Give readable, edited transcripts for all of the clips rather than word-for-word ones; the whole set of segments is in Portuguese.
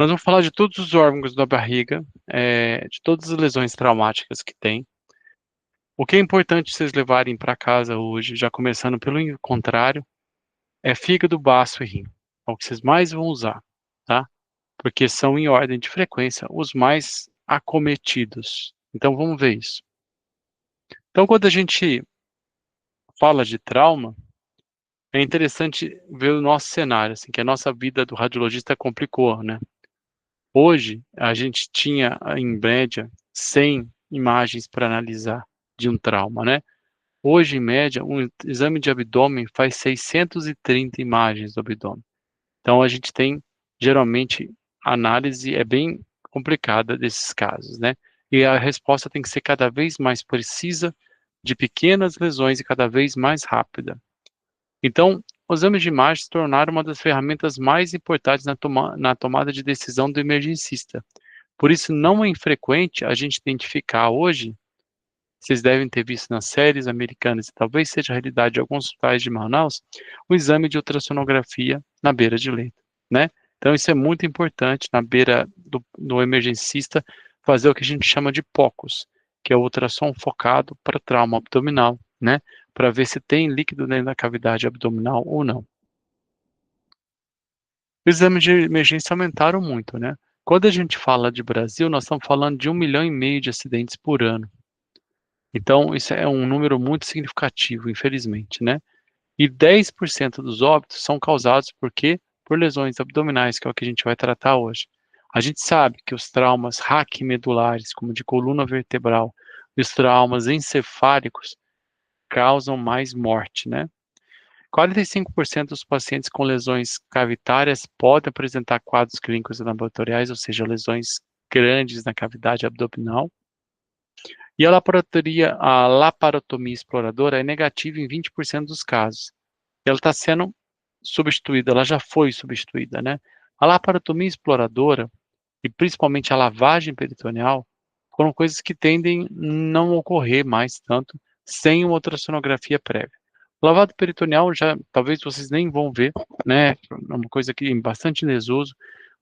Nós vamos falar de todos os órgãos da barriga, de todas as lesões traumáticas que tem. O que é importante vocês levarem para casa hoje, já começando pelo contrário, é fígado, baço e rim. É o que vocês mais vão usar, tá? Porque são em ordem de frequência os mais acometidos. Então vamos ver isso. Então quando a gente fala de trauma, é interessante ver o nosso cenário, assim, que a nossa vida do radiologista complicou, né? Hoje, a gente tinha, em média, 100 imagens para analisar de um trauma, né? Hoje, em média, um exame de abdômen faz 630 imagens do abdômen. Então, a gente tem, geralmente, a análise é bem complicada desses casos, né? E a resposta tem que ser cada vez mais precisa, de pequenas lesões e cada vez mais rápida. Então, os exames de imagem se tornaram uma das ferramentas mais importantes na tomada de decisão do emergencista. Por isso, não é infrequente a gente identificar hoje, vocês devem ter visto nas séries americanas, e talvez seja a realidade de alguns hospitais de Manaus, o exame de ultrassonografia na beira de leito, né? Então, isso é muito importante na beira do emergencista fazer o que a gente chama de POCUS, que é o ultrassom focado para trauma abdominal, né? Para ver se tem líquido dentro da cavidade abdominal ou não. Os exames de emergência aumentaram muito, né? Quando a gente fala de Brasil, nós estamos falando de 1,5 milhão de acidentes por ano. Então, isso é um número muito significativo, infelizmente, né? E 10% dos óbitos são causados por quê? Por lesões abdominais, que é o que a gente vai tratar hoje. A gente sabe que os traumas raquimedulares, como de coluna vertebral, e os traumas encefálicos causam mais morte, né? 45% dos pacientes com lesões cavitárias podem apresentar quadros clínicos laboratoriais, ou seja, lesões grandes na cavidade abdominal. E a laparotomia exploradora é negativa em 20% dos casos. Ela está sendo substituída, ela já foi substituída, né? A laparotomia exploradora e principalmente a lavagem peritoneal foram coisas que tendem não ocorrer mais tanto sem uma ultrassonografia prévia. O lavado peritoneal já talvez vocês nem vão ver, né? É uma coisa que é bastante em desuso.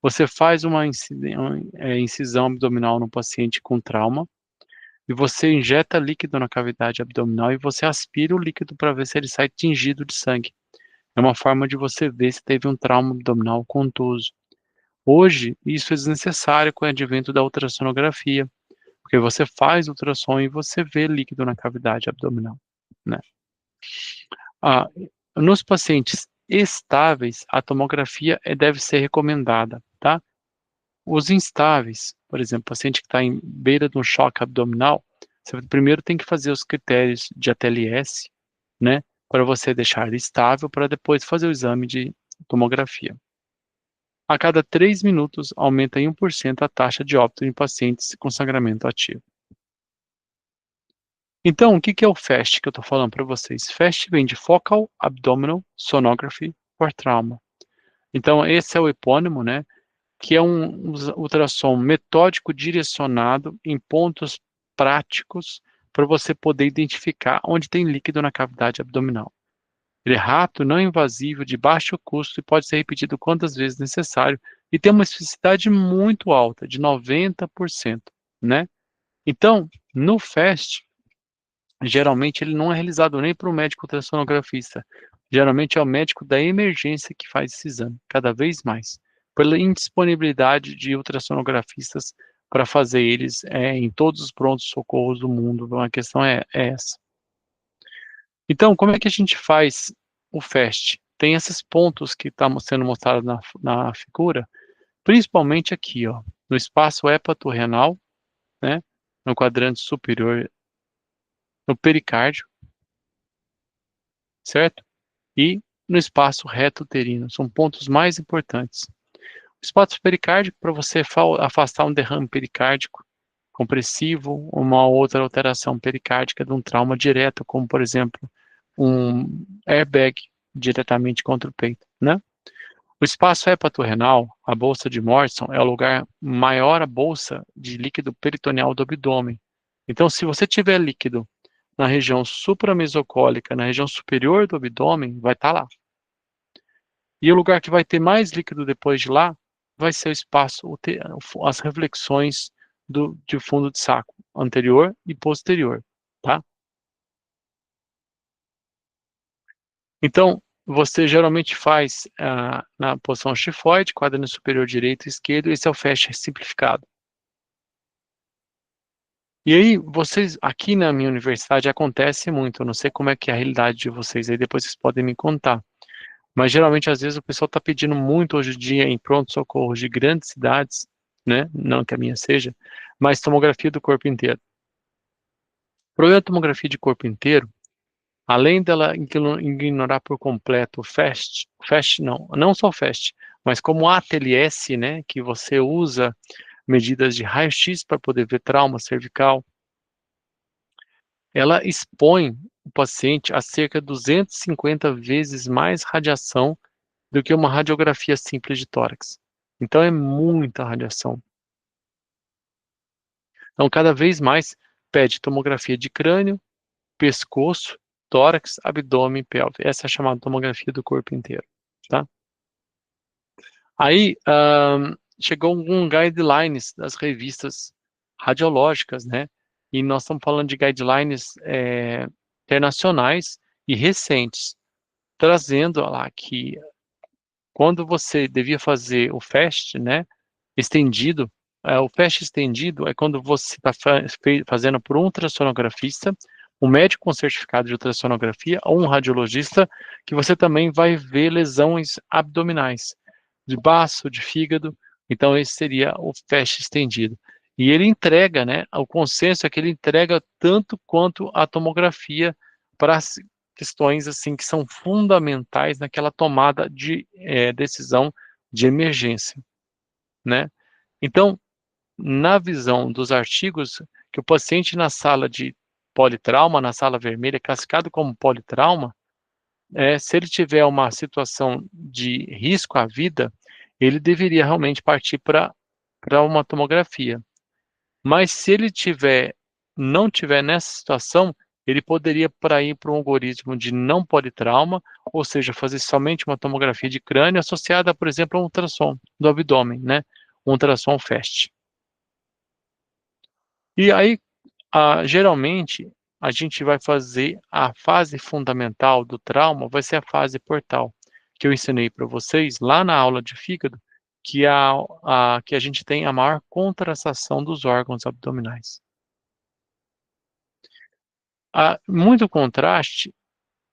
Você faz uma incisão abdominal no paciente com trauma e você injeta líquido na cavidade abdominal e você aspira o líquido para ver se ele sai tingido de sangue. É uma forma de você ver se teve um trauma abdominal contuso. Hoje, isso é desnecessário com o advento da ultrassonografia, porque você faz ultrassom e você vê líquido na cavidade abdominal, né? Ah, nos pacientes estáveis, a tomografia deve ser recomendada, tá? Os instáveis, por exemplo, paciente que está em beira de um choque abdominal, você primeiro tem que fazer os critérios de ATLS, né? Para você deixar ele estável, para depois fazer o exame de tomografia. A cada 3 minutos, aumenta em 1% a taxa de óbito em pacientes com sangramento ativo. Então, o que é o FAST que eu estou falando para vocês? FAST vem de Focal Abdominal Sonography for Trauma. Então, esse é o epônimo, né? Que é um ultrassom metódico direcionado em pontos práticos para você poder identificar onde tem líquido na cavidade abdominal. Ele é rápido, não invasivo, de baixo custo e pode ser repetido quantas vezes necessário e tem uma especificidade muito alta, de 90%, né? Então, no FAST, geralmente ele não é realizado nem para o médico ultrassonografista. Geralmente é o médico da emergência que faz esse exame, cada vez mais, pela indisponibilidade de ultrassonografistas para fazer eles em todos os prontos-socorros do mundo. A questão é essa. Então, como é que a gente faz o FAST? Tem esses pontos que estão sendo mostrados na figura, principalmente aqui, ó, no espaço hepatorrenal, né, no quadrante superior, no pericárdio, certo? E no espaço reto-uterino, são pontos mais importantes. O espaço pericárdico, para você afastar um derrame pericárdico compressivo, uma outra alteração pericárdica de um trauma direto, como, por exemplo, um airbag diretamente contra o peito, né? O espaço hepatorrenal, a bolsa de Morrison, é o lugar maior a bolsa de líquido peritoneal do abdômen. Então, se você tiver líquido na região supramesocólica, na região superior do abdômen, vai estar lá. E o lugar que vai ter mais líquido depois de lá vai ser o espaço, as reflexões de fundo de saco anterior e posterior, tá? Então, você geralmente faz na posição chifoide, quadrante superior direito e esquerdo, esse é o FAST simplificado. E aí, vocês, aqui na minha universidade acontece muito, eu não sei como é que é a realidade de vocês aí, depois vocês podem me contar. Mas geralmente, às vezes, o pessoal está pedindo muito hoje em dia em pronto-socorro de grandes cidades, né? Não que a minha seja, mas tomografia do corpo inteiro. O problema da tomografia de corpo inteiro, além dela ignorar por completo o FAST não, não só o FAST, mas como o ATLS, né? Que você usa medidas de raio-x para poder ver trauma cervical, ela expõe o paciente a cerca de 250 vezes mais radiação do que uma radiografia simples de tórax. Então é muita radiação. Então cada vez mais pede tomografia de crânio, pescoço, tórax, abdômen e pelve. Essa é a chamada tomografia do corpo inteiro, tá? Aí chegou um guidelines das revistas radiológicas, né? E nós estamos falando de guidelines internacionais e recentes, trazendo lá que quando você devia fazer o FAST, né, estendido, o FAST estendido é quando você está fazendo por um ultrassonografista, um médico com certificado de ultrassonografia ou um radiologista, que você também vai ver lesões abdominais, de baço, de fígado. Então esse seria o FAST estendido. E ele entrega, né, o consenso é que ele entrega tanto quanto a tomografia para questões assim que são fundamentais naquela tomada de decisão de emergência, né? Então, na visão dos artigos, que o paciente na sala de politrauma, na sala vermelha, classificado como politrauma, se ele tiver uma situação de risco à vida, ele deveria realmente partir para uma tomografia. Mas se ele não tiver nessa situação, ele poderia ir para um algoritmo de não politrauma, ou seja, fazer somente uma tomografia de crânio associada, por exemplo, a um ultrassom do abdômen, né? Um ultrassom FAST. E aí, geralmente, a gente vai fazer a fase fundamental do trauma, vai ser a fase portal, que eu ensinei para vocês lá na aula de fígado, que a gente tem a maior contração dos órgãos abdominais. Muito contraste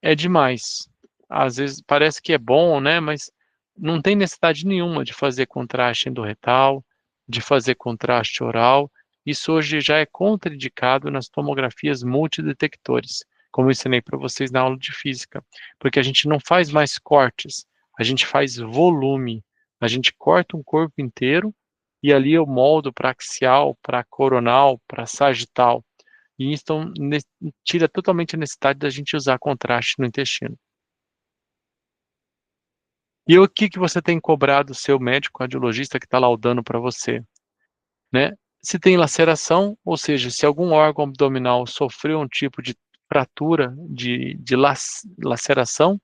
é demais. Às vezes parece que é bom, né? Mas não tem necessidade nenhuma de fazer contraste endorretal, de fazer contraste oral. Isso hoje já é contraindicado nas tomografias multidetectores, como eu ensinei para vocês na aula de física, porque a gente não faz mais cortes, a gente faz volume. A gente corta um corpo inteiro e ali eu moldo para axial, para coronal, para sagital. E isso então, tira totalmente a necessidade da gente usar contraste no intestino. E o que você tem cobrado do seu médico radiologista que está laudando para você, né? Se tem laceração, ou seja, se algum órgão abdominal sofreu um tipo de fratura, de laceração,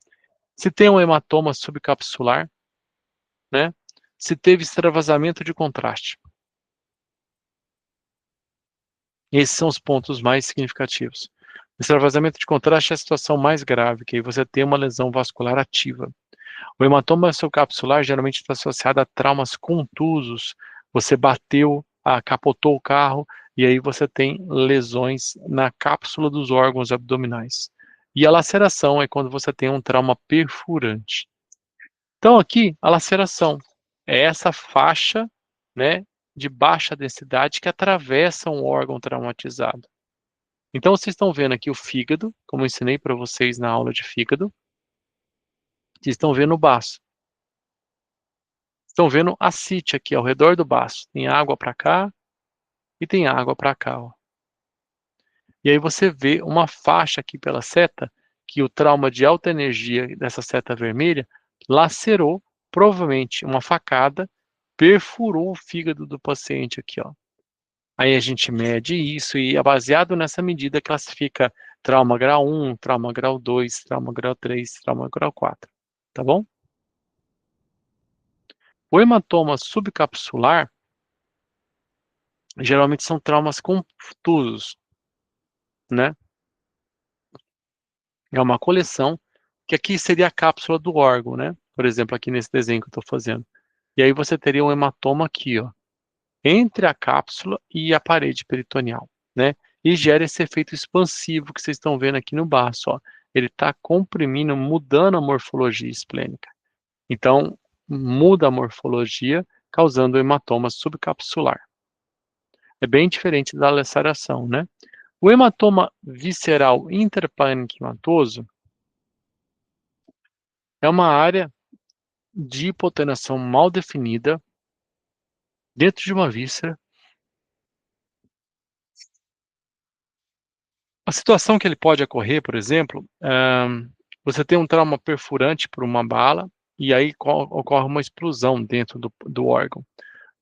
se tem um hematoma subcapsular, né? Se teve extravasamento de contraste. Esses são os pontos mais significativos. O extravasamento de contraste é a situação mais grave, que aí você tem uma lesão vascular ativa. O hematoma subcapsular geralmente está associado a traumas contusos. Você bateu, capotou o carro e aí você tem lesões na cápsula dos órgãos abdominais. E a laceração é quando você tem um trauma perfurante. Então aqui, a laceração é essa faixa, né, de baixa densidade que atravessa um órgão traumatizado. Então vocês estão vendo aqui o fígado, como eu ensinei para vocês na aula de fígado, vocês estão vendo o baço. Estão vendo a CIT aqui ao redor do baço. Tem água para cá e tem água para cá. Ó. E aí você vê uma faixa aqui pela seta, que o trauma de alta energia dessa seta vermelha lacerou, provavelmente uma facada, perfurou o fígado do paciente aqui. Ó. Aí a gente mede isso e, baseado nessa medida, classifica trauma grau 1, trauma grau 2, trauma grau 3, trauma grau 4. Tá bom? O hematoma subcapsular, geralmente são traumas contusos, né? É uma coleção, que aqui seria a cápsula do órgão, né? Por exemplo, aqui nesse desenho que eu estou fazendo. E aí você teria um hematoma aqui, ó, entre a cápsula e a parede peritoneal, né? E gera esse efeito expansivo que vocês estão vendo aqui no baço, ó. Ele está comprimindo, mudando a morfologia esplênica. Então, muda a morfologia, causando hematoma subcapsular. É bem diferente da laceração, né? O hematoma visceral intraparenquimatoso é uma área de hipotenação mal definida dentro de uma víscera. A situação que ele pode ocorrer, por exemplo, você tem um trauma perfurante por uma bala e aí ocorre uma explosão dentro do órgão.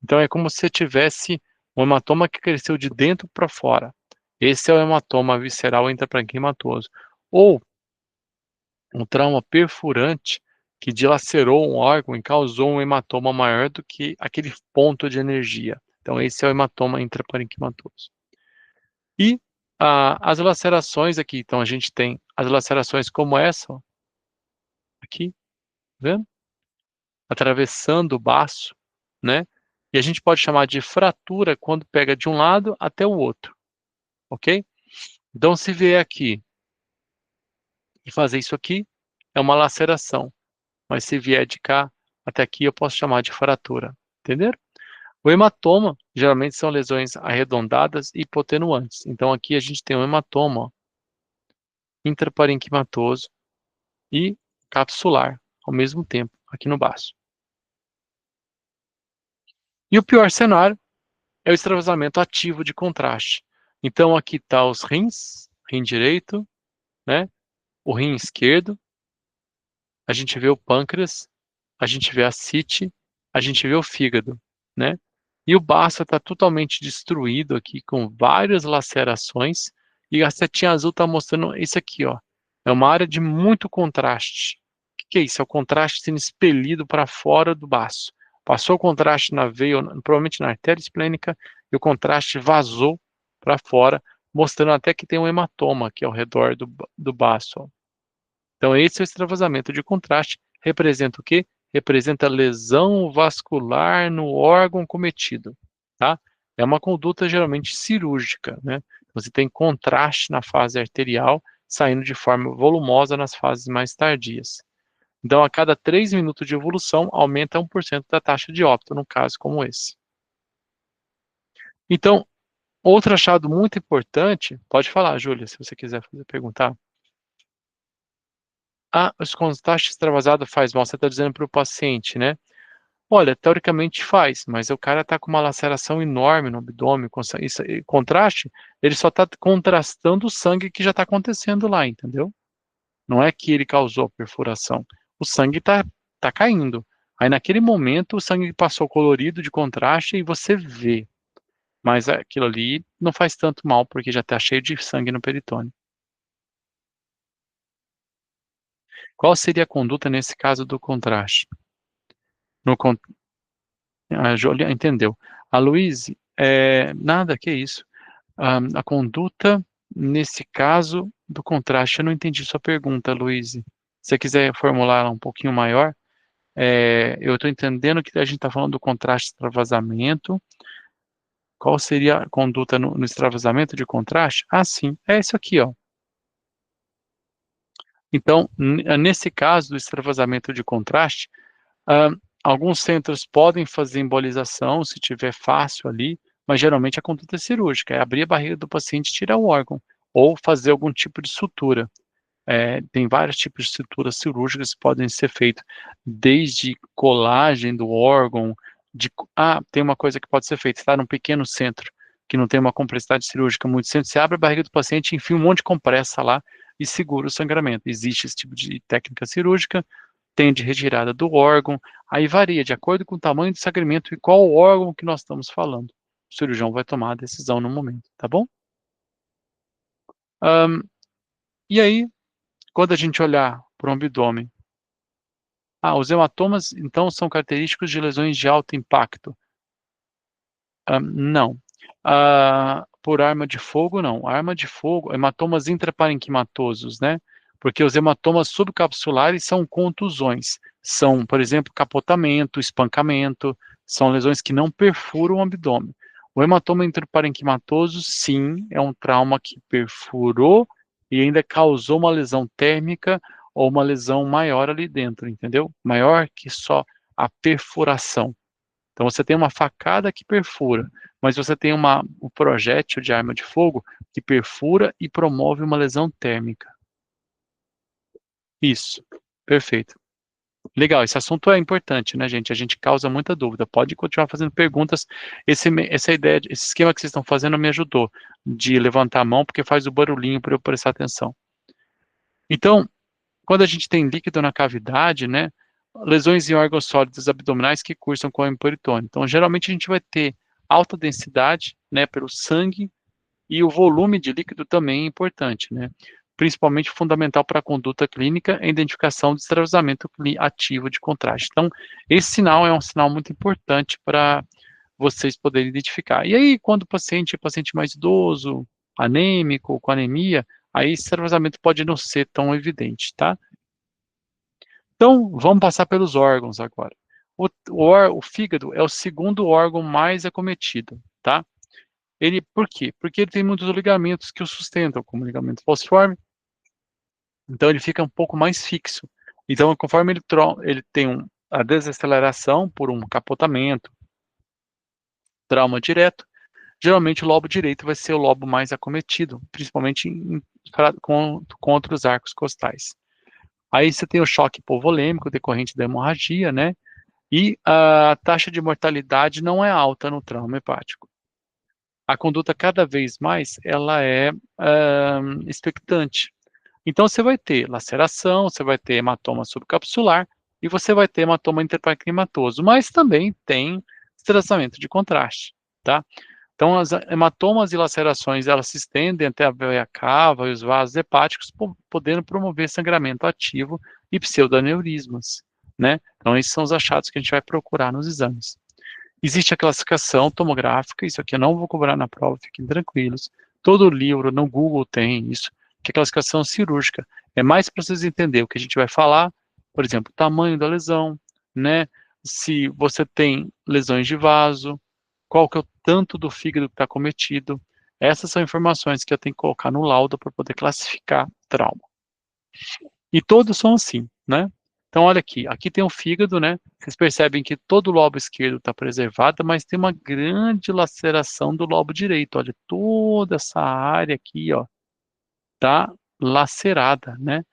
Então é como se tivesse um hematoma que cresceu de dentro para fora. Esse é o hematoma visceral intraparenquimatoso. Ou um trauma perfurante que dilacerou um órgão e causou um hematoma maior do que aquele ponto de energia. Então esse é o hematoma intraparenquimatoso. E as lacerações aqui, então a gente tem as lacerações como essa, ó, aqui, tá vendo? Atravessando o baço, né? E a gente pode chamar de fratura quando pega de um lado até o outro, ok? Então, se vier aqui e fazer isso aqui, é uma laceração. Mas se vier de cá até aqui, eu posso chamar de fratura. Entenderam? O hematoma, geralmente, são lesões arredondadas e hipotenuantes. Então, aqui a gente tem um hematoma, ó, intraparenquimatoso e capsular, ao mesmo tempo, aqui no baço. E o pior cenário é o extravasamento ativo de contraste. Então, aqui está os rins, rim direito, né? O rim esquerdo, a gente vê o pâncreas, a gente vê a cite, a gente vê o fígado, né? E o baço está totalmente destruído aqui, com várias lacerações, e a setinha azul está mostrando isso aqui, ó. É uma área de muito contraste. O que é isso? É o contraste sendo expelido para fora do baço. Passou o contraste na veia, provavelmente na artéria esplênica, e o contraste vazou para fora, mostrando até que tem um hematoma aqui ao redor do baço, ó. Então, esse é o extravasamento de contraste. Representa o quê? Representa lesão vascular no órgão cometido, tá? É uma conduta geralmente cirúrgica, né? Você tem contraste na fase arterial, saindo de forma volumosa nas fases mais tardias. Então, a cada 3 minutos de evolução, aumenta 1% da taxa de óbito, num caso como esse. Então, outro achado muito importante, pode falar, Júlia, se você quiser perguntar. Ah, os contraste extravasado faz mal, você está dizendo para o paciente, né? Olha, teoricamente faz, mas o cara está com uma laceração enorme no abdômen, contraste, ele só está contrastando o sangue que já está acontecendo lá, entendeu? Não é que ele causou a perfuração. O sangue tá caindo. Aí naquele momento o sangue passou colorido de contraste e você vê. Mas aquilo ali não faz tanto mal, porque já está cheio de sangue no peritônio. Qual seria a conduta nesse caso do contraste? No, A Jolia entendeu. A Luíse, nada, que isso. A conduta, nesse caso do contraste, eu não entendi sua pergunta, Luíse. Se você quiser formular ela um pouquinho maior, eu estou entendendo que a gente está falando do contraste extravasamento. Qual seria a conduta no extravasamento de contraste? Ah, sim, é isso aqui, ó. Então, nesse caso do extravasamento de contraste, Ah, alguns centros podem fazer embolização, se tiver fácil ali, mas geralmente a conduta é cirúrgica, é abrir a barriga do paciente e tirar o órgão, ou fazer algum tipo de sutura. Tem vários tipos de suturas cirúrgicas que podem ser feitas, desde colagem do órgão, tem uma coisa que pode ser feita, está num pequeno centro, que não tem uma complexidade cirúrgica muito centro, você abre a barriga do paciente, enfia um monte de compressa lá e segura o sangramento. Existe esse tipo de técnica cirúrgica, tem de retirada do órgão, aí varia de acordo com o tamanho do sangramento e qual órgão que nós estamos falando. O cirurgião vai tomar a decisão no momento, tá bom? Ahn, e aí, quando a gente olhar para o abdômen, Os hematomas, então, são característicos de lesões de alto impacto. Não. Por arma de fogo, não. Arma de fogo, hematomas intraparenquimatosos, né? Porque os hematomas subcapsulares são contusões. São, por exemplo, capotamento, espancamento, são lesões que não perfuram o abdômen. O hematoma intraparenquimatoso, sim, é um trauma que perfurou e ainda causou uma lesão térmica ou uma lesão maior ali dentro, entendeu? Maior que só a perfuração. Então você tem uma facada que perfura, mas você tem um projétil de arma de fogo que perfura e promove uma lesão térmica. Isso, perfeito. Legal, esse assunto é importante, né, gente? A gente causa muita dúvida. Pode continuar fazendo perguntas. Essa ideia, esse esquema que vocês estão fazendo me ajudou de levantar a mão, porque faz o barulhinho para eu prestar atenção. Então, quando a gente tem líquido na cavidade, né, lesões em órgãos sólidos abdominais que cursam com hemiperitônio. Então, geralmente a gente vai ter alta densidade, né, pelo sangue, e o volume de líquido também é importante, né? Principalmente fundamental para a conduta clínica e a identificação de extravasamento ativo de contraste. Então, esse sinal é um sinal muito importante para vocês poderem identificar. E aí, quando o paciente é paciente mais idoso, anêmico, com anemia, aí esse extravasamento pode não ser tão evidente, tá? Então, vamos passar pelos órgãos agora. O fígado é o segundo órgão mais acometido, tá? Por quê? Porque ele tem muitos ligamentos que o sustentam, como o ligamento falciforme, então ele fica um pouco mais fixo. Então, conforme ele tem a desaceleração por um capotamento, trauma direto, geralmente o lobo direito vai ser o lobo mais acometido, principalmente contra os arcos costais. Aí você tem o choque hipovolêmico decorrente da hemorragia, né? E a taxa de mortalidade não é alta no trauma hepático. A conduta cada vez mais ela é expectante. Então você vai ter laceração, você vai ter hematoma subcapsular e você vai ter hematoma interparenquimatoso, mas também tem estrassamento de contraste, tá? Então as hematomas e lacerações elas se estendem até a veia cava e os vasos hepáticos, podendo promover sangramento ativo e pseudoaneurismas, né? Então esses são os achados que a gente vai procurar nos exames. Existe a classificação tomográfica, isso aqui eu não vou cobrar na prova, fiquem tranquilos. Todo livro no Google tem isso, que é a classificação cirúrgica. É mais para vocês entenderem o que a gente vai falar, por exemplo, o tamanho da lesão, né? Se você tem lesões de vaso, qual que é o tanto do fígado que está cometido. Essas são informações que eu tenho que colocar no laudo para poder classificar trauma. E todos são assim, né? Então, olha aqui tem o fígado, né? Vocês percebem que todo o lobo esquerdo está preservado, mas tem uma grande laceração do lobo direito. Olha, toda essa área aqui, ó, tá lacerada, né?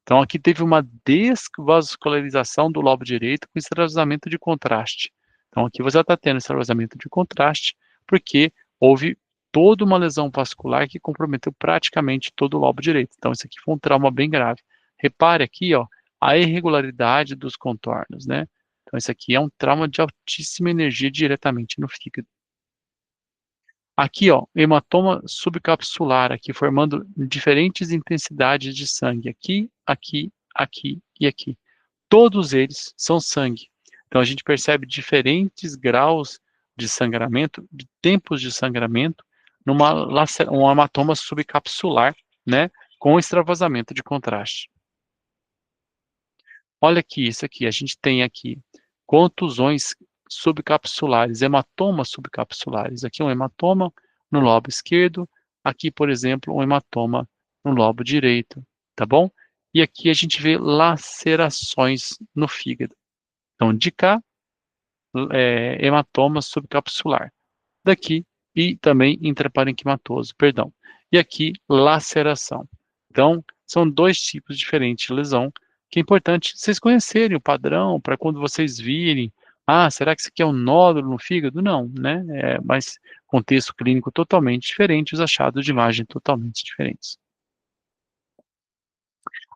Então, aqui teve uma desvascularização do lobo direito com extravasamento de contraste. Então, aqui você está tendo extravasamento de contraste, porque houve toda uma lesão vascular que comprometeu praticamente todo o lobo direito. Então, isso aqui foi um trauma bem grave. Repare aqui, ó, a irregularidade dos contornos, né? Então, isso aqui é um trauma de altíssima energia diretamente no fígado. Aqui, ó, hematoma subcapsular, aqui formando diferentes intensidades de sangue. Aqui, aqui, aqui e aqui. Todos eles são sangue. Então, a gente percebe diferentes graus de sangramento, de tempos de sangramento, um hematoma subcapsular, né, com extravasamento de contraste. Olha aqui, isso aqui, a gente tem aqui contusões subcapsulares, hematomas subcapsulares. Aqui um hematoma no lobo esquerdo, aqui, por exemplo, um hematoma no lobo direito, tá bom? E aqui a gente vê lacerações no fígado. Então, de cá, hematoma subcapsular. Daqui, e também intraparenquimatoso, perdão. E aqui, laceração. Então, são dois tipos diferentes de lesão, que é importante vocês conhecerem o padrão, para quando vocês virem, será que isso aqui é um nódulo no fígado? Não, né? Mas contexto clínico totalmente diferente, os achados de imagem totalmente diferentes.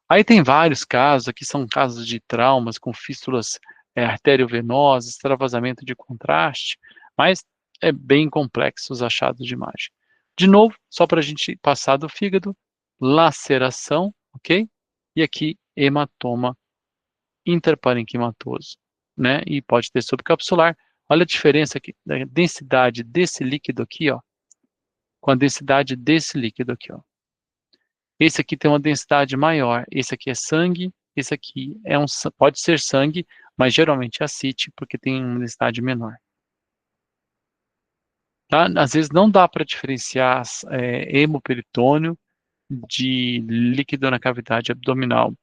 Aí tem vários casos, aqui são casos de traumas com fístulas arteriovenosas, extravasamento de contraste, mas é bem complexo os achados de imagem. De novo, só para a gente passar do fígado, laceração, ok? E aqui, hematoma interparenquimatoso, né? E pode ter subcapsular. Olha a diferença aqui, da densidade desse líquido aqui, ó, com a densidade desse líquido aqui, ó. Esse aqui tem uma densidade maior, esse aqui é sangue, esse aqui pode ser sangue, mas geralmente é ascite, porque tem uma densidade menor. Tá? Às vezes não dá para diferenciar hemoperitônio de líquido na cavidade abdominal,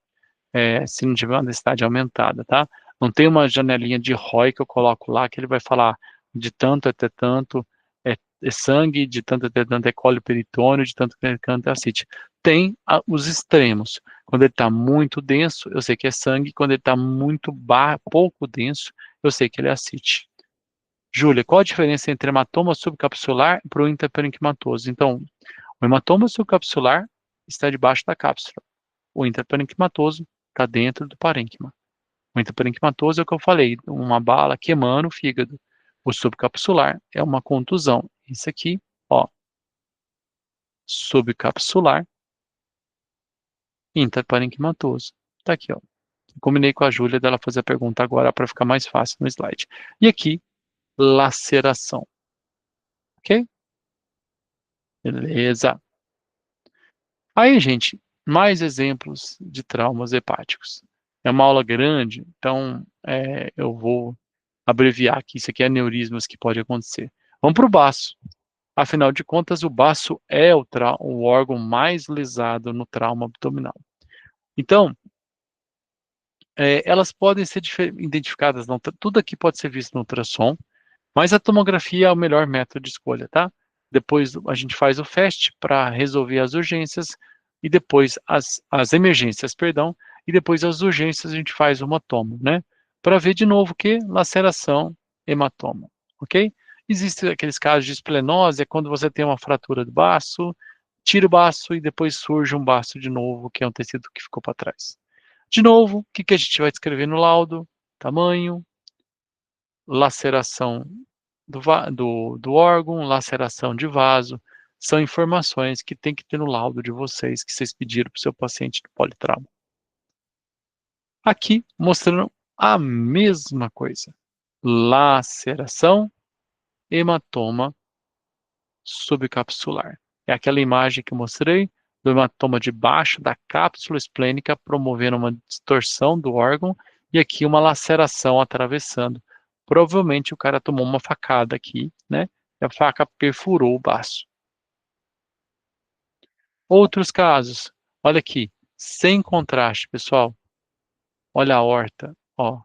se não tiver uma densidade aumentada, tá? Não tem uma janelinha de ROI que eu coloco lá, que ele vai falar de tanto até tanto é sangue, de tanto até tanto é cólio-peritônio, de tanto até tanto é ascite. Tem os extremos. Quando ele está muito denso, eu sei que é sangue. Quando ele está muito pouco denso, eu sei que ele é ascite. Júlia, qual a diferença entre hematoma subcapsular e o interparenquimatoso? Então, o hematoma subcapsular está debaixo da cápsula. O interparenquimatoso está dentro do parênquima. O interparenquimatoso é o que eu falei, uma bala queimando o fígado. O subcapsular é uma contusão. Isso aqui, ó, subcapsular, interparenquimatoso. Tá aqui, ó. Combinei com a Júlia dela fazer a pergunta agora para ficar mais fácil no slide. E aqui, laceração. Ok? Beleza. Aí, gente, mais exemplos de traumas hepáticos. É uma aula grande, então eu vou abreviar aqui. Isso aqui é aneurismas que pode acontecer. Vamos para o baço. Afinal de contas, o baço é o órgão mais lesado no trauma abdominal. Então, elas podem ser identificadas, tudo aqui pode ser visto no ultrassom, mas a tomografia é o melhor método de escolha, tá? Depois a gente faz o FAST para resolver as urgências, e depois as emergências, perdão, e depois as urgências a gente faz uma tomo, né? Para ver de novo o que? Laceração, hematoma, ok? Existem aqueles casos de esplenose, é quando você tem uma fratura do baço, tira o baço e depois surge um baço de novo, que é um tecido que ficou para trás. De novo, o que a gente vai descrever no laudo? Tamanho, laceração do órgão, laceração de vaso, são informações que tem que ter no laudo de vocês, que vocês pediram para o seu paciente do politrauma. Aqui, mostrando a mesma coisa. Laceração, hematoma subcapsular. É aquela imagem que eu mostrei do hematoma debaixo da cápsula esplênica, promovendo uma distorção do órgão, e aqui uma laceração atravessando. Provavelmente o cara tomou uma facada aqui, né? E a faca perfurou o baço. Outros casos, olha aqui, sem contraste, pessoal. Olha a aorta, ó.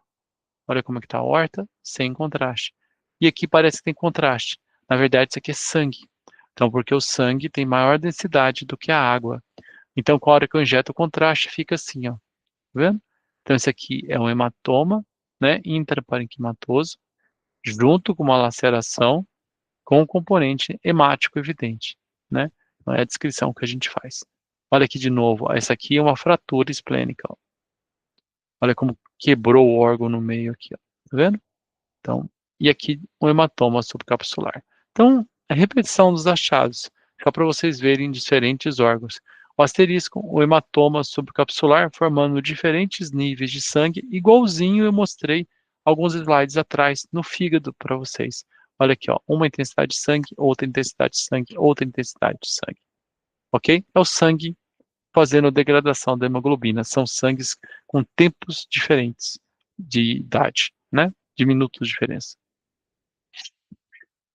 Olha como é que tá a aorta, sem contraste. E aqui parece que tem contraste. Na verdade, isso aqui é sangue. Então, porque o sangue tem maior densidade do que a água. Então, com a hora que eu injeto o contraste, fica assim, ó. Tá vendo? Então, esse aqui é um hematoma, né, intraparenquimatoso, junto com uma laceração, com um componente hemático evidente, né? Não é a descrição que a gente faz. Olha aqui de novo, essa aqui é uma fratura esplênica, ó. Olha como quebrou o órgão no meio aqui, ó. Tá vendo? Então, e aqui um hematoma subcapsular. Então, a repetição dos achados, só para vocês verem diferentes órgãos. O asterisco, o hematoma subcapsular, formando diferentes níveis de sangue, igualzinho eu mostrei alguns slides atrás no fígado para vocês. Olha aqui, ó, uma intensidade de sangue, outra intensidade de sangue, outra intensidade de sangue. Ok? É o sangue fazendo degradação da hemoglobina. São sangues com tempos diferentes de idade, né? De minutos de diferença.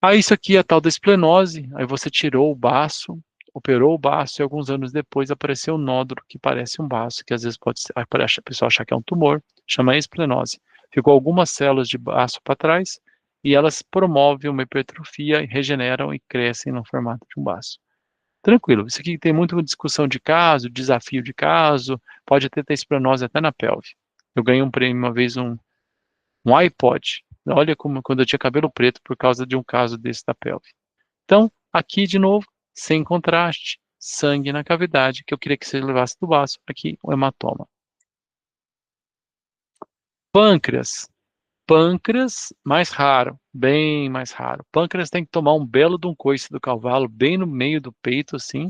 Aí isso aqui é a tal da esplenose, aí você tirou o baço, operou o baço e alguns anos depois apareceu um nódulo que parece um baço, que às vezes pode ser, a pessoa achar que é um tumor, chama esplenose. Ficou algumas células de baço para trás e elas promovem uma hipertrofia, regeneram e crescem no formato de um baço. Tranquilo, isso aqui tem muita discussão de caso, desafio de caso, pode até ter esplenose até na pelve. Eu ganhei um prêmio uma vez, um iPod. Olha como quando eu tinha cabelo preto por causa de um caso desse da pelve. Então, aqui de novo, sem contraste, sangue na cavidade, que eu queria que você levasse do baço, aqui o hematoma. Pâncreas. Pâncreas, mais raro, bem mais raro. Pâncreas tem que tomar um belo de um coice do cavalo, bem no meio do peito, assim,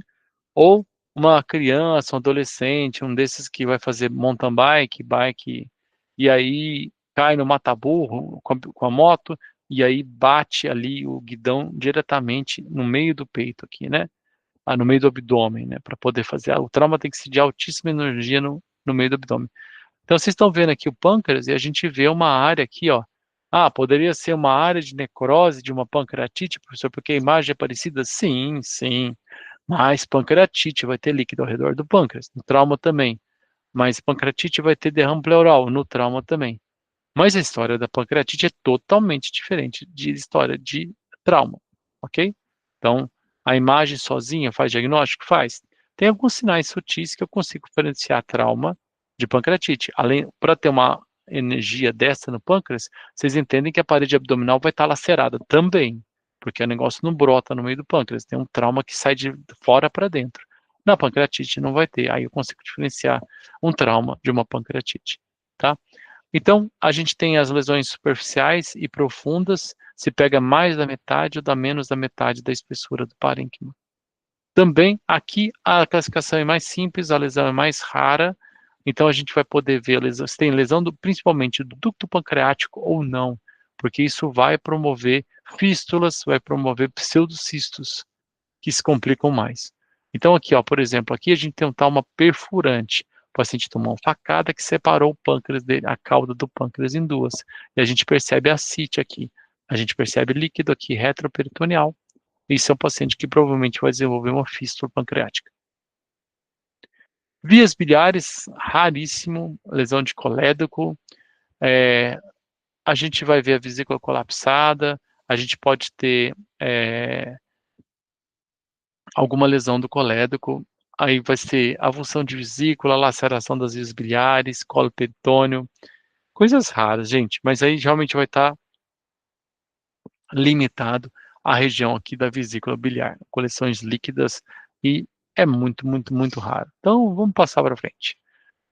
ou uma criança, um adolescente, um desses que vai fazer mountain bike, e aí cai no mata-burro com a moto, e aí bate ali o guidão diretamente no meio do peito aqui, né? No meio do abdômen, né? Para poder fazer. O trauma tem que ser de altíssima energia no meio do abdômen. Então, vocês estão vendo aqui o pâncreas e a gente vê uma área aqui, ó. Ah, poderia ser uma área de necrose de uma pancreatite, professor, porque a imagem é parecida? Sim, sim. Mas pancreatite vai ter líquido ao redor do pâncreas, no trauma também. Mas pancreatite vai ter derrame pleural, no trauma também. Mas a história da pancreatite é totalmente diferente de história de trauma, ok? Então, a imagem sozinha faz diagnóstico? Faz. Tem alguns sinais sutis que eu consigo diferenciar trauma de pancreatite. Além, para ter uma energia dessa no pâncreas, vocês entendem que a parede abdominal vai estar lacerada também, porque o negócio não brota no meio do pâncreas, tem um trauma que sai de fora para dentro. Na pancreatite não vai ter, aí eu consigo diferenciar um trauma de uma pancreatite, tá? Então, a gente tem as lesões superficiais e profundas, se pega mais da metade ou dá menos da metade da espessura do parênquima. Também, aqui, a classificação é mais simples, a lesão é mais rara, então a gente vai poder ver a lesão, se tem lesão principalmente do ducto pancreático ou não, porque isso vai promover fístulas, vai promover pseudocistos, que se complicam mais. Então aqui, ó, por exemplo, aqui a gente tem um trauma perfurante. O paciente tomou uma facada que separou o pâncreas dele, a cauda do pâncreas em duas. E a gente percebe ascite aqui. A gente percebe líquido aqui retroperitoneal. Isso é um paciente que provavelmente vai desenvolver uma fístula pancreática. Vias biliares, raríssimo, lesão de colédoco. A gente vai ver a vesícula colapsada, a gente pode ter alguma lesão do colédoco, aí vai ser avulsão de vesícula, laceração das vias biliares, colo peritônio, coisas raras, gente, mas aí realmente vai estar limitado à região aqui da vesícula biliar, coleções líquidas, e é muito, muito, muito raro. Então, vamos passar para frente.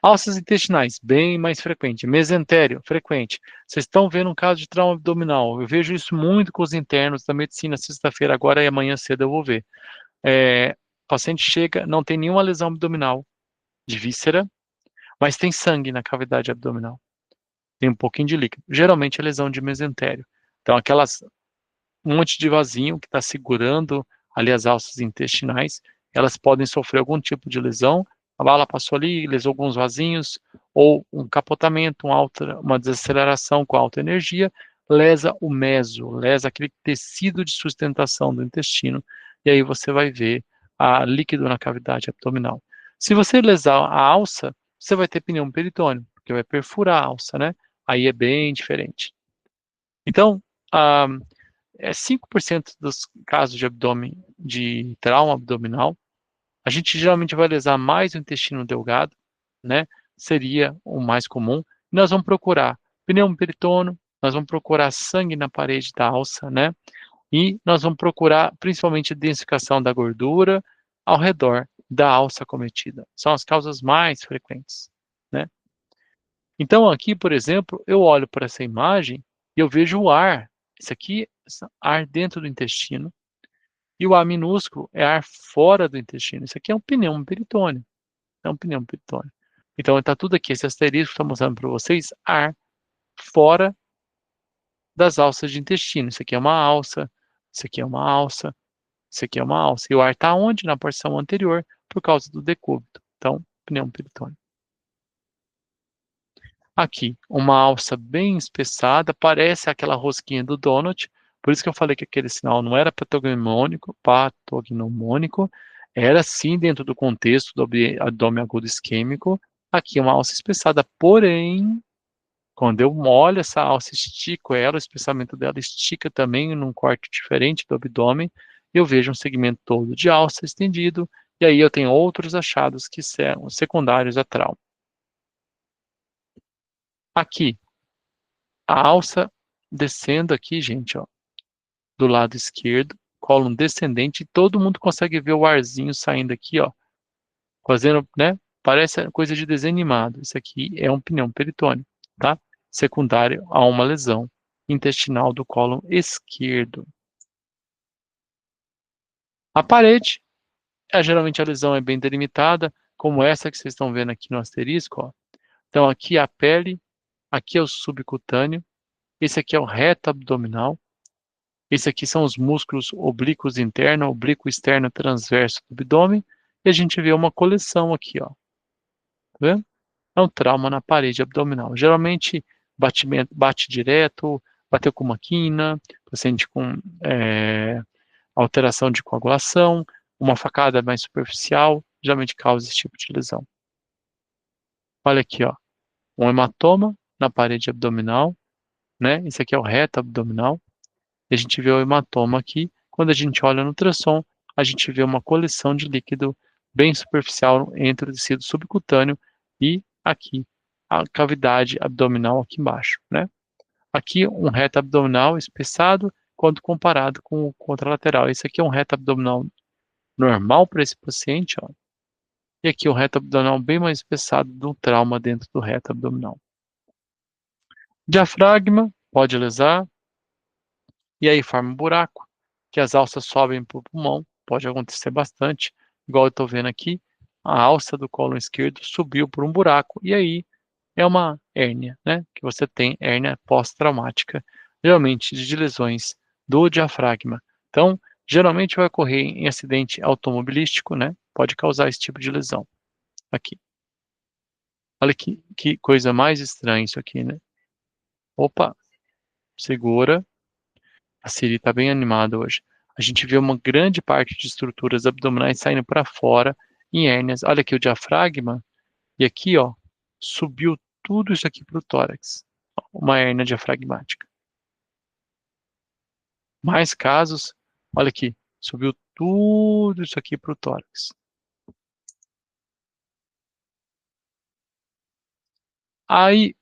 Alças intestinais, bem mais frequente. Mesentério, frequente. Vocês estão vendo um caso de trauma abdominal. Eu vejo isso muito com os internos da medicina, sexta-feira agora e amanhã cedo eu vou ver. O paciente chega, não tem nenhuma lesão abdominal de víscera, mas tem sangue na cavidade abdominal. Tem um pouquinho de líquido. Geralmente é lesão de mesentério. Então, um monte de vasinho que está segurando ali as alças intestinais, elas podem sofrer algum tipo de lesão. A bala passou ali, lesou alguns vasinhos, ou um capotamento, uma desaceleração com alta energia, lesa o meso, lesa aquele tecido de sustentação do intestino, e aí você vai ver líquido na cavidade abdominal. Se você lesar a alça, você vai ter pneumo peritônio, porque vai perfurar a alça, né? Aí é bem diferente. Então, 5% dos casos de trauma abdominal, a gente geralmente vai lesar mais o intestino delgado, né? Seria o mais comum. Nós vamos procurar pneumo peritônio, nós vamos procurar sangue na parede da alça, né? E nós vamos procurar principalmente densificação da gordura ao redor da alça acometida. São as causas mais frequentes, né? Então aqui, por exemplo, eu olho para essa imagem e eu vejo o ar. Isso aqui é ar dentro do intestino. E o A minúsculo é ar fora do intestino. Isso aqui é um pneumo peritônio. É um pneumo peritônio. Então está tudo aqui. Esse asterisco está mostrando para vocês ar fora das alças de intestino. Isso aqui é uma alça. Isso aqui é uma alça. Isso aqui é uma alça. E o ar está onde? Na porção anterior, por causa do decúbito. Então, pneumo peritônio. Aqui, uma alça bem espessada, parece aquela rosquinha do donut, por isso que eu falei que aquele sinal não era patognomônico, era sim dentro do contexto do abdômen agudo isquêmico, aqui uma alça espessada, porém, quando eu molho essa alça, estico ela, o espessamento dela estica também num corte diferente do abdômen, eu vejo um segmento todo de alça estendido, e aí eu tenho outros achados que são secundários a trauma. Aqui, a alça descendo aqui, gente, ó, do lado esquerdo, cólon descendente, e todo mundo consegue ver o arzinho saindo aqui, ó, fazendo, né? Parece coisa de desenho animado. Isso aqui é um pneumo peritônio, tá? Secundário a uma lesão intestinal do cólon esquerdo. A parede, geralmente a lesão é bem delimitada, como essa que vocês estão vendo aqui no asterisco, ó. Então aqui a pele, aqui é o subcutâneo, esse aqui é o reto abdominal, esse aqui são os músculos oblíquos interno, oblíquo externo, transverso do abdômen, e a gente vê uma coleção aqui, ó. Tá vendo? É um trauma na parede abdominal. Geralmente, batimento, bate direto, bateu com uma quina, paciente com alteração de coagulação, uma facada mais superficial, geralmente causa esse tipo de lesão. Olha aqui, ó, um hematoma na parede abdominal, né? Esse aqui é o reto abdominal. E a gente vê o hematoma aqui. Quando a gente olha no ultrassom, a gente vê uma coleção de líquido bem superficial entre o tecido subcutâneo e aqui a cavidade abdominal aqui embaixo, né? Aqui um reto abdominal espessado quando comparado com o contralateral. Esse aqui é um reto abdominal normal para esse paciente, ó. E aqui o reto abdominal bem mais espessado do trauma dentro do reto abdominal. Diafragma pode lesar, e aí forma um buraco, que as alças sobem para o pulmão, pode acontecer bastante, igual eu estou vendo aqui, a alça do colo esquerdo subiu por um buraco, e aí é uma hérnia, né? Que você tem hérnia pós-traumática, geralmente de lesões do diafragma. Então, geralmente vai ocorrer em acidente automobilístico, né? Pode causar esse tipo de lesão. Aqui. Olha que coisa mais estranha isso aqui, né? Opa, segura. A Siri está bem animada hoje. A gente vê uma grande parte de estruturas abdominais saindo para fora em hérnias. Olha aqui o diafragma. E aqui, ó, subiu tudo isso aqui para o tórax. Uma hérnia diafragmática. Mais casos, olha aqui, subiu tudo isso aqui para o tórax. Aí,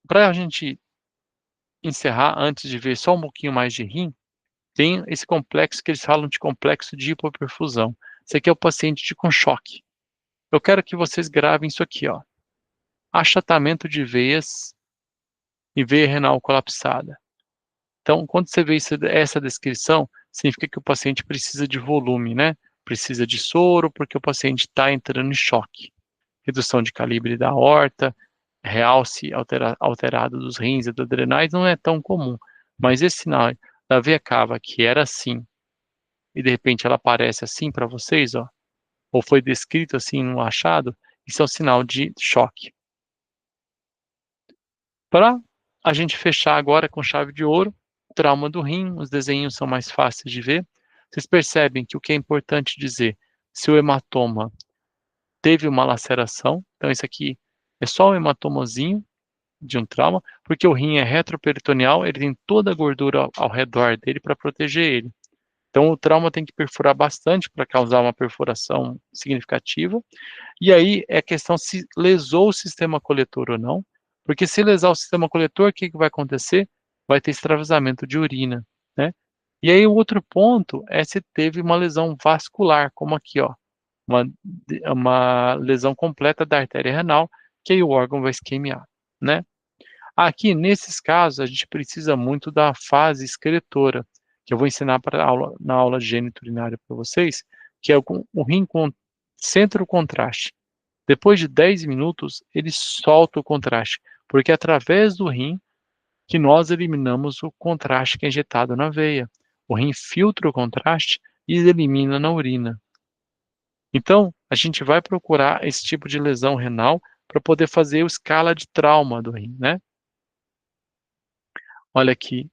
para a gente encerrar, antes de ver só um pouquinho mais de rim, tem esse complexo que eles falam de complexo de hipoperfusão. Esse aqui é o paciente com choque. Eu quero que vocês gravem isso aqui, ó. Achatamento de veias e veia renal colapsada. Então, quando você vê essa descrição, significa que o paciente precisa de volume, né? Precisa de soro, porque o paciente está entrando em choque. Redução de calibre da aorta, realce alterado dos rins e dos adrenais não é tão comum. Mas esse sinal da veia cava, que era assim, e de repente ela aparece assim para vocês, ó, ou foi descrito assim no achado, isso é um sinal de choque. Para a gente fechar agora com chave de ouro, trauma do rim, os desenhos são mais fáceis de ver. Vocês percebem que o que é importante dizer, se o hematoma teve uma laceração, então esse aqui é só um hematomazinho de um trauma, porque o rim é retroperitoneal, ele tem toda a gordura ao redor dele para proteger ele. Então o trauma tem que perfurar bastante para causar uma perfuração significativa. E aí é questão se lesou o sistema coletor ou não, porque se lesar o sistema coletor, o que vai acontecer? Vai ter extravasamento de urina, né? E aí o outro ponto é se teve uma lesão vascular, como aqui, ó, uma lesão completa da artéria renal, que aí o órgão vai isquemiar, né? Aqui, nesses casos, a gente precisa muito da fase excretora, que eu vou ensinar na aula de gênito urinário para vocês, que é o rim com centro contraste. Depois de 10 minutos, ele solta o contraste, porque é através do rim que nós eliminamos o contraste que é injetado na veia. O rim filtra o contraste e elimina na urina. Então, a gente vai procurar esse tipo de lesão renal para poder fazer a escala de trauma do rim, né? Olha aqui,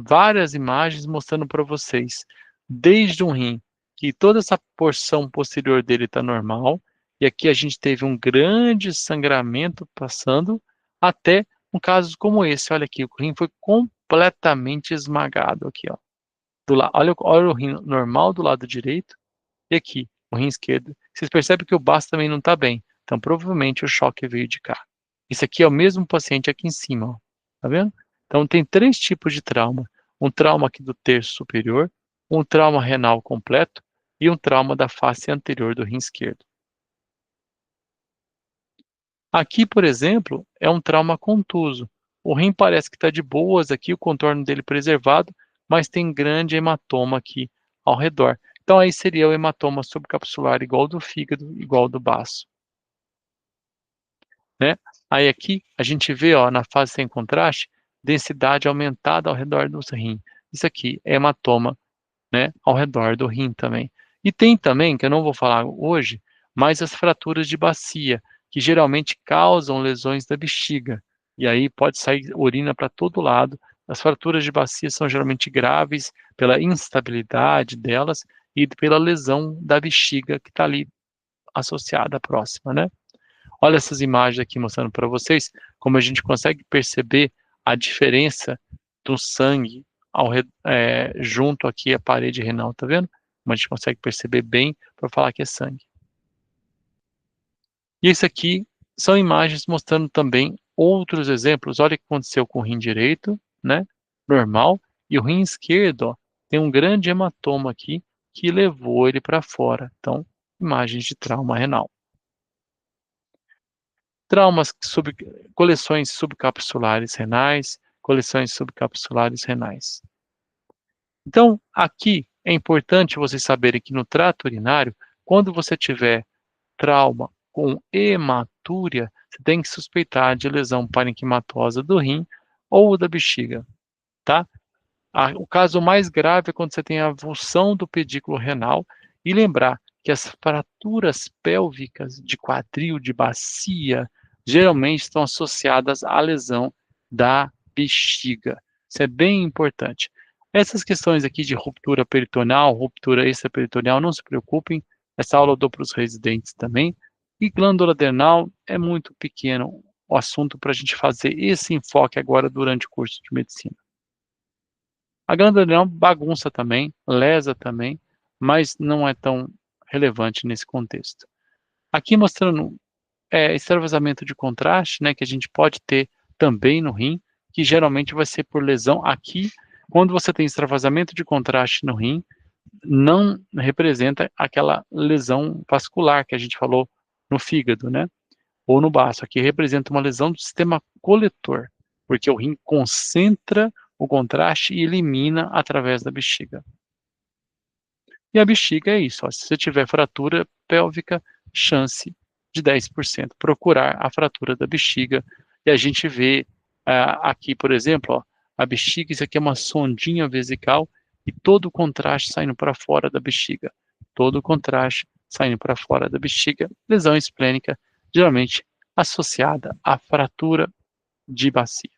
várias imagens mostrando para vocês, desde um rim, que toda essa porção posterior dele está normal, e aqui a gente teve um grande sangramento passando, até um caso como esse, olha aqui, o rim foi completamente esmagado aqui, ó. Olha o rim normal do lado direito, e aqui, o rim esquerdo. Vocês percebem que o baço também não está bem, então provavelmente o choque veio de cá. Isso aqui é o mesmo paciente aqui em cima, ó. Tá vendo? Então tem três tipos de trauma. Um trauma aqui do terço superior, um trauma renal completo e um trauma da face anterior do rim esquerdo. Aqui, por exemplo, é um trauma contuso. O rim parece que está de boas aqui, o contorno dele preservado, mas tem grande hematoma aqui ao redor. Então aí seria o hematoma subcapsular igual do fígado, igual do baço, né? Aí aqui a gente vê, ó, na fase sem contraste, densidade aumentada ao redor dos rins. Isso aqui é hematoma, né, ao redor do rim também. E tem também, que eu não vou falar hoje, mas as fraturas de bacia, que geralmente causam lesões da bexiga. E aí pode sair urina para todo lado. As fraturas de bacia são geralmente graves pela instabilidade delas e pela lesão da bexiga que está ali associada próxima, né? Olha essas imagens aqui mostrando para vocês como a gente consegue perceber a diferença do sangue junto aqui à parede renal, tá vendo? Como a gente consegue perceber bem para falar que é sangue. E esse aqui são imagens mostrando também outros exemplos. Olha o que aconteceu com o rim direito, né? Normal. E o rim esquerdo, ó, tem um grande hematoma aqui que levou ele para fora. Então, imagens de trauma renal. Traumas coleções subcapsulares renais, coleções subcapsulares renais. Então, aqui é importante vocês saberem que no trato urinário, quando você tiver trauma com hematúria, você tem que suspeitar de lesão parenquimatosa do rim ou da bexiga, tá? O caso mais grave é quando você tem a avulsão do pedículo renal e lembrar que as fraturas pélvicas de quadril, de bacia, geralmente estão associadas à lesão da bexiga. Isso é bem importante. Essas questões aqui de ruptura peritoneal, ruptura extraperitoneal, não se preocupem, essa aula eu dou para os residentes também. E glândula adrenal é muito pequeno o assunto para a gente fazer esse enfoque agora durante o curso de medicina. A glândula adrenal bagunça também, lesa também, mas não é tão relevante nesse contexto. Aqui mostrando extravasamento de contraste, né, que a gente pode ter também no rim, que geralmente vai ser por lesão. Aqui, quando você tem extravasamento de contraste no rim, não representa aquela lesão vascular que a gente falou no fígado, né, ou no baço. Aqui representa uma lesão do sistema coletor, porque o rim concentra o contraste e elimina através da bexiga. E a bexiga é isso, ó, se você tiver fratura pélvica, chance de 10% procurar a fratura da bexiga. E a gente vê aqui, por exemplo, ó, a bexiga, isso aqui é uma sondinha vesical e todo o contraste saindo para fora da bexiga. Todo o contraste saindo para fora da bexiga, lesão esplênica, geralmente associada à fratura de bacia.